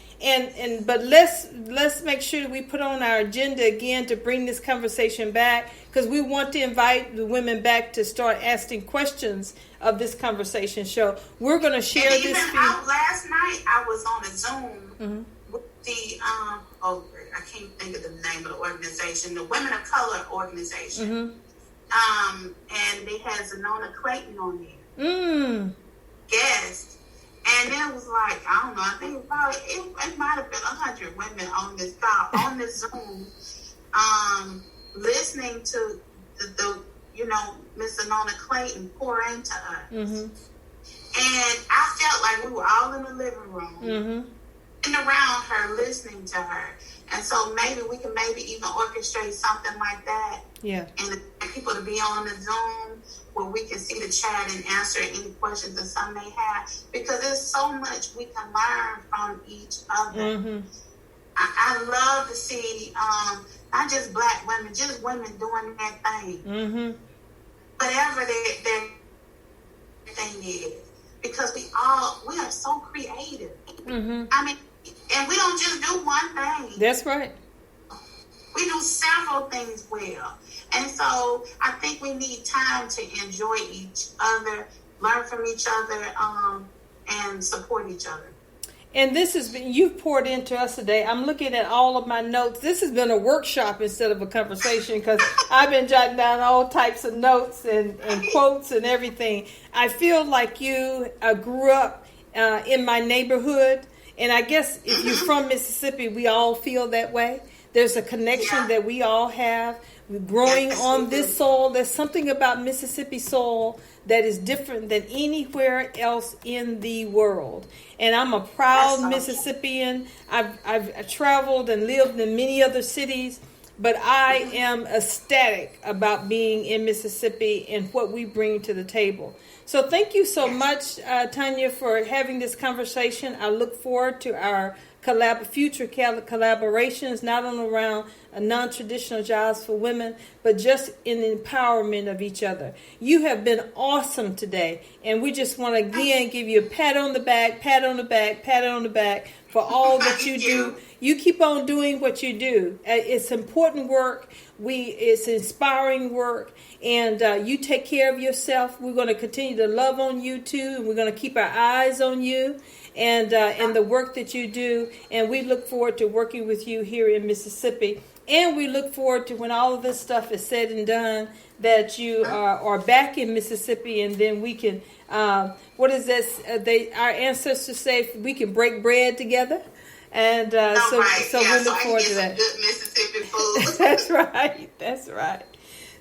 But let's make sure that we put on our agenda again to bring this conversation back, because we want to invite the women back to start asking questions of this conversation show. We're going to share and this. Last night I was on a Zoom with the I can't think of the name of the organization, the Women of Color organization. Mm-hmm. And they had Zanona Clayton on there. Guest. And it was like, I don't know, I think it might have been 100 women on this call, on this Zoom, listening to the Miss Anona Clayton pour into us. Mm-hmm. And I felt like we were all in the living room, and around her, listening to her. And so maybe we can even orchestrate something like that. Yeah. And people to be on the Zoom where we can see the chat and answer any questions that some may have. Because there's so much we can learn from each other. Mm-hmm. I love to see not just black women, just women doing their thing. Mm-hmm. Whatever their thing is. Because we are so creative. Mm-hmm. I mean, and we don't just do one thing. That's right. We do several things well. And so I think we need time to enjoy each other, learn from each other, and support each other. And this has been, you've poured into us today. I'm looking at all of my notes. This has been a workshop instead of a conversation because I've been jotting down all types of notes and quotes and everything. I feel like you grew up in my neighborhood. And I guess if you're from Mississippi, we all feel that way. There's a connection that we all have. We're growing on this soil. There's something about Mississippi soil that is different than anywhere else in the world. And I'm a proud Mississippian. I've traveled and lived in many other cities, but I am ecstatic about being in Mississippi and what we bring to the table. So thank you so much, Tonya, for having this conversation. I look forward to our future collaborations, not only around non-traditional jobs for women, but just in the empowerment of each other. You have been awesome today, and we just want to again give you a pat on the back for all that you do. You keep on doing what you do. It's important work. It's inspiring work, and you take care of yourself. We're going to continue to love on you too, and we're going to keep our eyes on you and the work that you do. And we look forward to working with you here in Mississippi. And we look forward to when all of this stuff is said and done, that you are back in Mississippi, and then we can, what is this? Our ancestors say we can break bread together. And so we look forward to that. Good Mississippi food. That's right.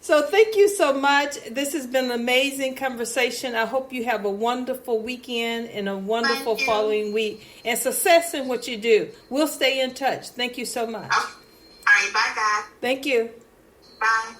So thank you so much. This has been an amazing conversation. I hope you have a wonderful weekend and a wonderful following week, and success in what you do. We'll stay in touch. Thank you so much. All right, bye, guys. Thank you. Bye.